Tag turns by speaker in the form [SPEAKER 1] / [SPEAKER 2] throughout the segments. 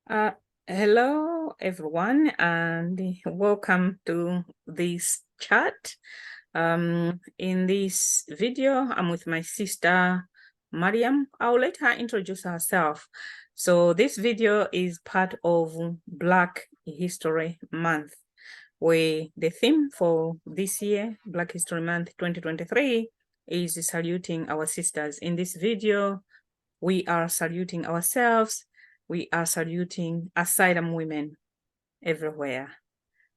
[SPEAKER 1] Uh, Hello, everyone, and welcome to this chat. In this video, I'm with my sister, Mariam. I'll let her introduce herself. So this video is part of Black History Month, where the theme for this year, Black History Month 2023, is saluting our sisters. In this video, we are saluting ourselves. We are saluting asylum women everywhere.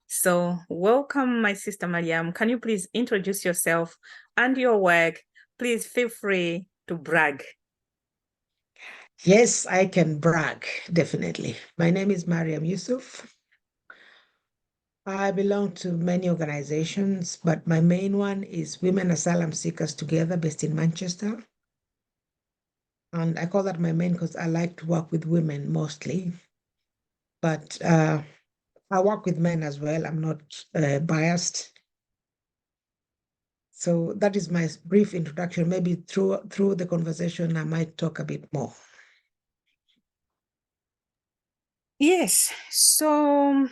[SPEAKER 1] So welcome, my sister Mariam. Can you please introduce yourself and your work? Please feel free to brag.
[SPEAKER 2] Yes, I can brag, definitely. My name is Mariam Yusuf. I belong to many organizations, but my main one is Women Asylum Seekers Together, based in Manchester. And I call that my main because I like to work with women mostly. But I work with men as well. I'm not biased. So that is my brief introduction. Maybe through the conversation, I might talk a bit more.
[SPEAKER 1] Yes. So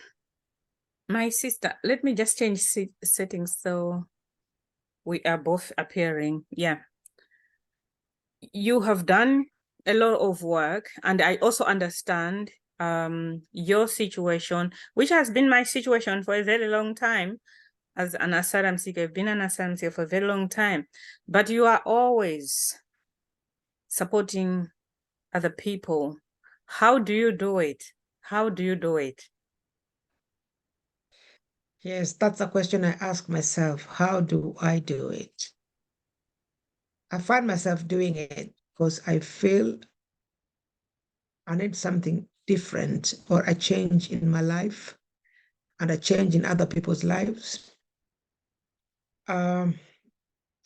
[SPEAKER 1] my sister, let me just change settings so we are both appearing. Yeah. You have done a lot of work, and I also understand your situation, which has been my situation for a very long time. As an asylum seeker, I've been an asylum seeker for a very long time, but you are always supporting other people. How do you do it? How do you do it?
[SPEAKER 2] Yes, that's a question I ask myself. How do I do it? I find myself doing it because I feel I need something different or a change in my life and a change in other people's lives. Um,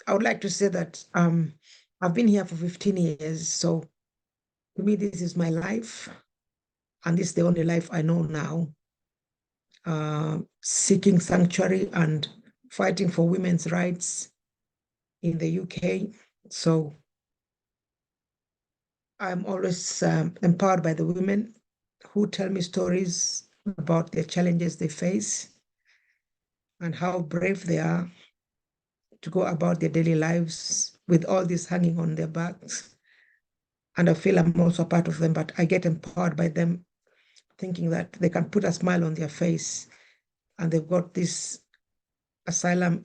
[SPEAKER 2] I would like to say that I've been here for 15 years. So to me, this is my life. And this is the only life I know now. Seeking sanctuary and fighting for women's rights in the UK. So I'm always empowered by the women who tell me stories about the challenges they face and how brave they are to go about their daily lives with all this hanging on their backs. And I feel I'm also a part of them, but I get empowered by them, thinking that they can put a smile on their face and they've got this asylum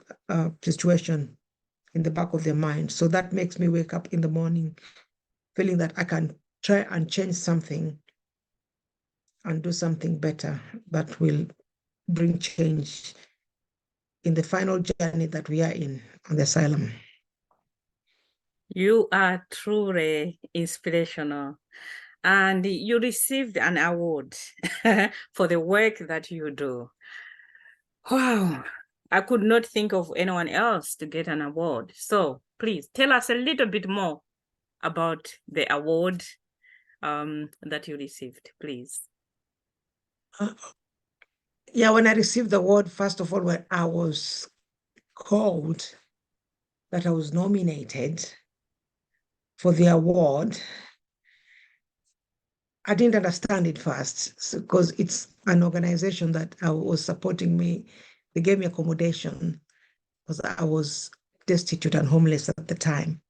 [SPEAKER 2] situation in the back of their mind. So that makes me wake up in the morning feeling that I can try and change something and do something better that will bring change in the final journey that we are in on the asylum.
[SPEAKER 1] You are truly inspirational, and you received an award for the work that you do. Wow. I could not think of anyone else to get an award. So please tell us a little bit more about the award that you received, please.
[SPEAKER 2] Yeah, when I received the award, first of all, when I was called that I was nominated for the award, I didn't understand it first because it's an organization that was supporting me. They gave me accommodation because I was destitute and homeless at the time.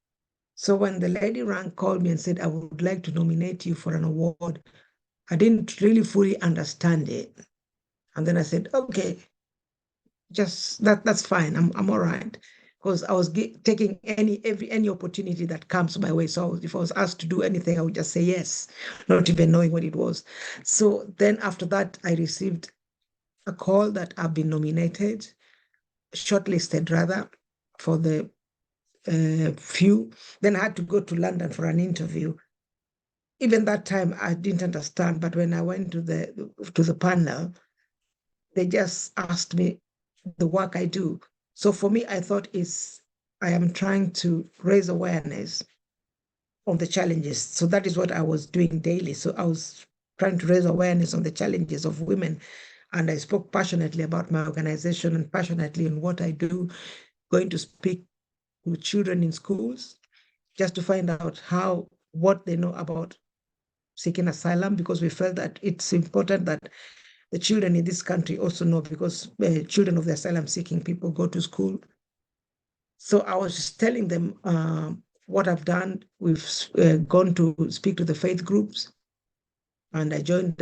[SPEAKER 2] So when the lady rank called me and said, I would like to nominate you for an award, I didn't really fully understand it. And then I said, okay, just that's fine. I'm all right. Because I was taking any opportunity that comes my way. So if I was asked to do anything, I would just say yes, not even knowing what it was. So then after that, I received a call that I've been nominated, shortlisted rather, for the few. Then I had to go to London for an interview. Even that time, I didn't understand. But when I went to the panel, they just asked me the work I do. So for me, I thought I am trying to raise awareness on the challenges. So that is what I was doing daily. So I was trying to raise awareness on the challenges of women. And I spoke passionately about my organization and passionately on what I do, going to speak with children in schools just to find out what they know about seeking asylum, because we felt that it's important that the children in this country also know, because children of the asylum seeking people go to school. So I was just telling them what I've done. We've gone to speak to the faith groups, and I joined,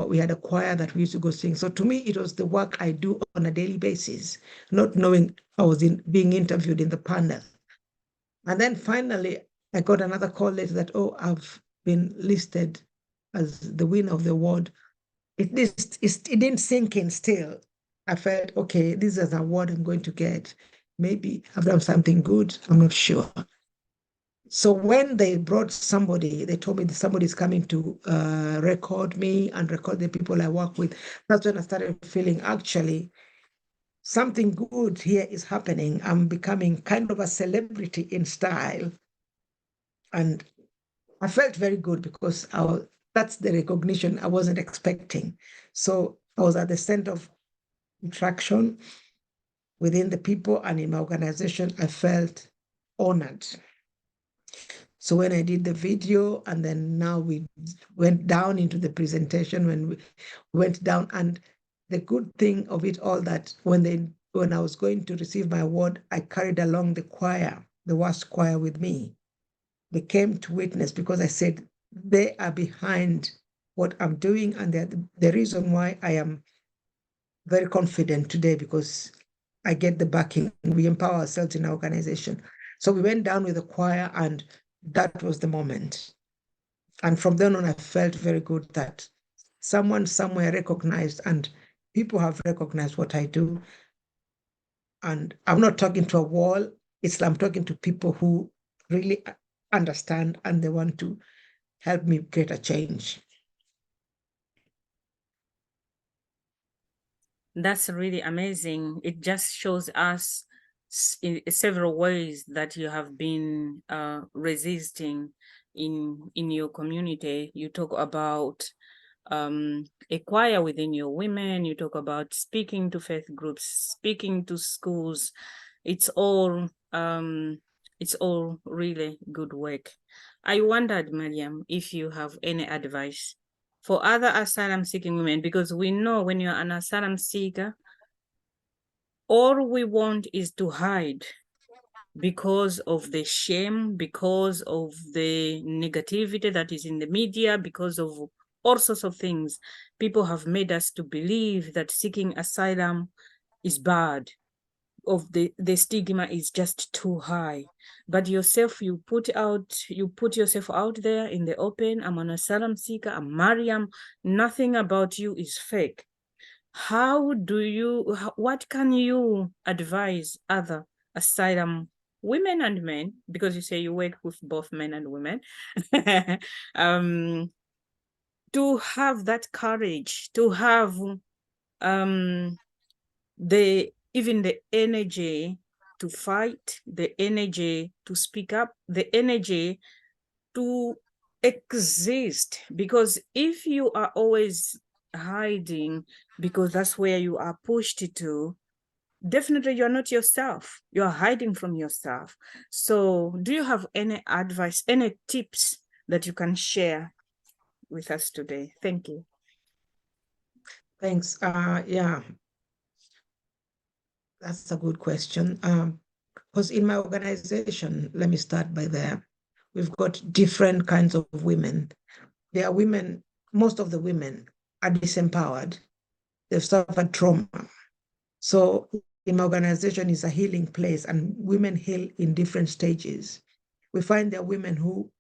[SPEAKER 2] we had a choir that we used to go sing. So to me, it was the work I do on a daily basis, not knowing I was being interviewed in the panel. And then finally, I got another call later that, oh, I've been listed as the winner of the award. It didn't sink in still. I felt, okay, this is an award I'm going to get. Maybe I've done something good. I'm not sure. So when they brought somebody, they told me that somebody's coming to record me and record the people I work with. That's when I started feeling, actually, something good here is happening. I'm becoming kind of a celebrity in style. And I felt very good, because that's the recognition I wasn't expecting. So I was at the center of attraction within the people, and in my organization, I felt honored. So when I did the video, and then now we went down into the presentation, when we went down, and the good thing of it all, that when I was going to receive my award, I carried along the choir, the worst choir with me. They came to witness, because I said they are behind what I'm doing, and they're the reason why I am very confident today, because I get the backing. We empower ourselves in our organization. So we went down with the choir, and that was the moment. And from then on, I felt very good that someone somewhere recognized, and people have recognized what I do. And I'm not talking to a wall, I'm talking to people who really understand, and they want to help me create a change.
[SPEAKER 1] That's really amazing. It just shows us in several ways that you have been resisting in your community. You talk about a choir within your women. You talk about speaking to faith groups, speaking to schools. It's all really good work. I wondered, Mariam, if you have any advice for other asylum seeking women, because we know when you're an asylum seeker, all we want is to hide because of the shame, because of the negativity that is in the media, because of all sorts of things. People have made us to believe that seeking asylum is bad, of the stigma is just too high. But yourself, you put yourself out there in the open. I'm an asylum seeker, I'm Mariam. Nothing about you is fake. What can you advise other asylum women and men, because you say you work with both men and women, to have that courage, to have even the energy to fight, the energy to speak up, the energy to exist? Because if you are always hiding because that's where you are pushed to, definitely you're not yourself. You're hiding from yourself. So do you have any advice, any tips that you can share with us today? Thank you.
[SPEAKER 2] Thanks. Yeah, that's a good question. Because in my organization, let me start by there, we've got different kinds of women. There are women, most of the women are disempowered. They've suffered trauma. So in my organization is a healing place, and women heal in different stages. We find there are women who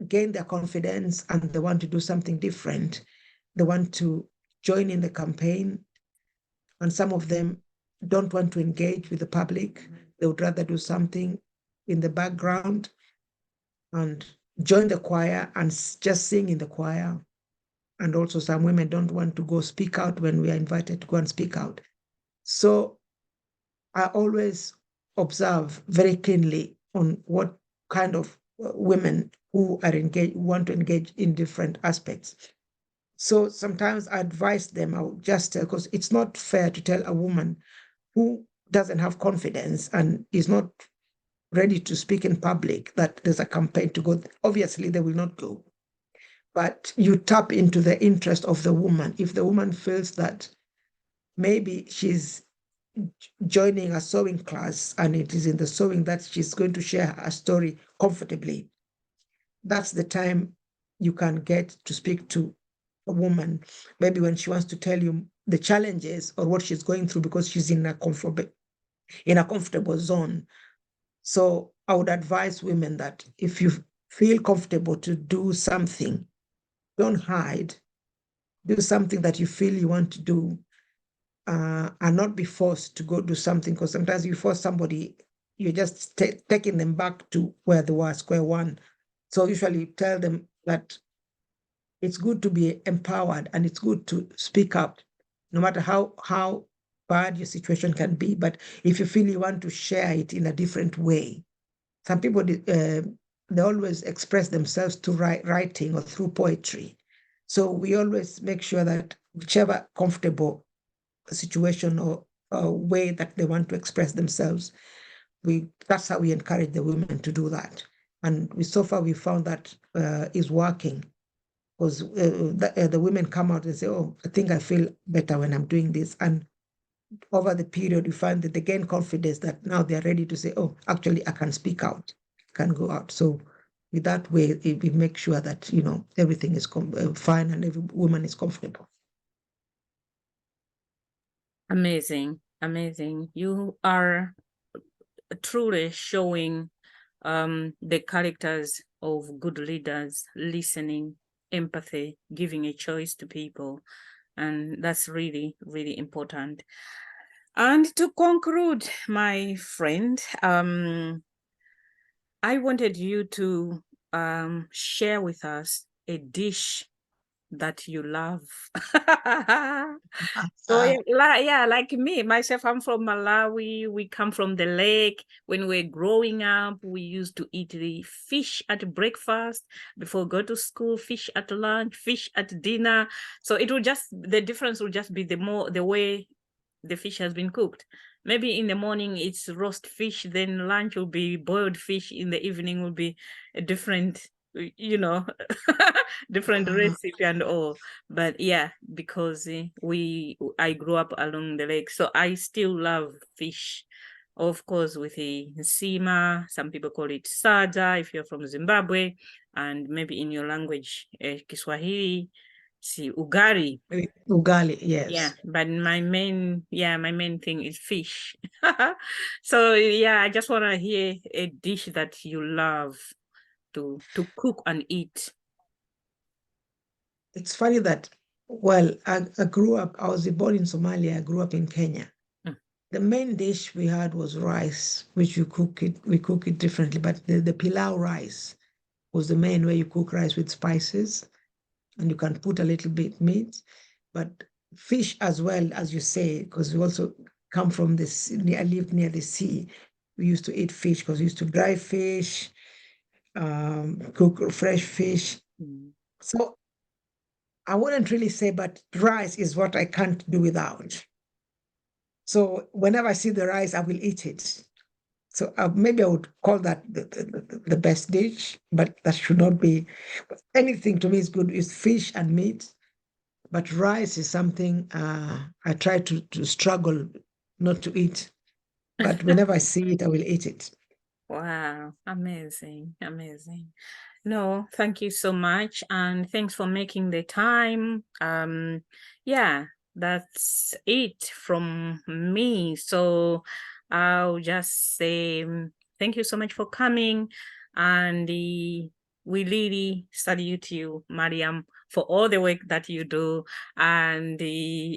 [SPEAKER 2] gain their confidence and they want to do something different. They want to join in the campaign, and some of them don't want to engage with the public. They would rather do something in the background and join the choir and just sing in the choir. And also some women don't want to go speak out when we are invited to go and speak out. So I always observe very keenly on what kind of women who are engaged, want to engage in different aspects. So sometimes I advise them, I'll just tell, because it's not fair to tell a woman who doesn't have confidence and is not ready to speak in public, that there's a campaign to go, obviously they will not go. But you tap into the interest of the woman. If the woman feels that maybe she's joining a sewing class and it is in the sewing that she's going to share her story comfortably, that's the time you can get to speak to a woman, maybe when she wants to tell you the challenges or what she's going through because she's in a comfortable zone. So I would advise women that if you feel comfortable to do something, don't hide. Do something that you feel you want to do, and not be forced to go do something, because sometimes you force somebody, you're just taking them back to where they were, square one. So usually tell them that it's good to be empowered and it's good to speak up, no matter how bad your situation can be. But if you feel you want to share it in a different way, some people they always express themselves through writing or through poetry. So we always make sure that whichever comfortable situation or way that they want to express themselves, that's how we encourage the women to do that. And so far we found that is working, because the women come out and say, oh, I think I feel better when I'm doing this. And over the period, we find that they gain confidence that now they're ready to say, oh, actually, I can speak out, can go out. So with that way, we make sure that, everything is fine and every woman is comfortable.
[SPEAKER 1] Amazing, amazing. You are truly showing the characters of good leaders, listening, empathy, giving a choice to people. And that's really, really important. And to conclude, my friend, I wanted you to share with us a dish that you love. So yeah, like me, myself, I'm from Malawi. We come from the lake. When we were growing up, we used to eat the fish at breakfast, before go to school, fish at lunch, fish at dinner. So it will just, the difference will just be the way the fish has been cooked. Maybe in the morning it's roast fish, then lunch will be boiled fish, in the evening will be a different, different recipe and all. But yeah, because I grew up along the lake, so I still love fish. Of course, with a sima, some people call it saja if you're from Zimbabwe, and maybe in your language, Kiswahili, ugali.
[SPEAKER 2] Ugali, yes.
[SPEAKER 1] Yeah, but my main thing is fish. So yeah, I just want to hear a dish that you love to cook and eat.
[SPEAKER 2] It's funny that, well, I grew up, I was born in Somalia, I grew up in Kenya. The main dish we had was rice, which we cook it differently, but the pilau rice was the main way. You cook rice with spices and you can put a little bit meat, but fish as well, as you say, because we also come from this, I lived near the sea. We used to eat fish because we used to dry fish, cook fresh fish. So I wouldn't really say, but rice is what I can't do without. So whenever I see the rice, I will eat it. So maybe I would call that the best dish, but that should not be. Anything to me is good, is fish and meat. But rice is something I try to struggle not to eat. But whenever I see it, I will eat it.
[SPEAKER 1] Wow, amazing, amazing. No, thank you so much. And thanks for making the time. Yeah, that's it from me. So I'll just say thank you so much for coming. And we really salute you, Mariam, for all the work that you do and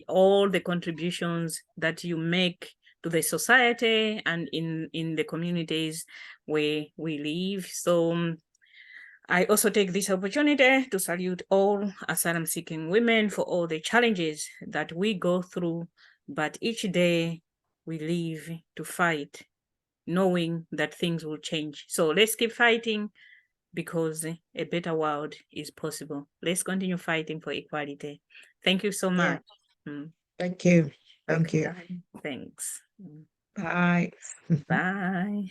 [SPEAKER 1] all the contributions that you make to the society and in the communities where we live. So I also take this opportunity to salute all asylum-seeking women for all the challenges that we go through, but each day we live to fight, knowing that things will change. So let's keep fighting, because a better world is possible. Let's continue fighting for equality. Thank you so much.
[SPEAKER 2] Yeah. Thank you. Thank
[SPEAKER 1] Okay.
[SPEAKER 2] you.
[SPEAKER 1] Thanks.
[SPEAKER 2] Bye.
[SPEAKER 1] Bye.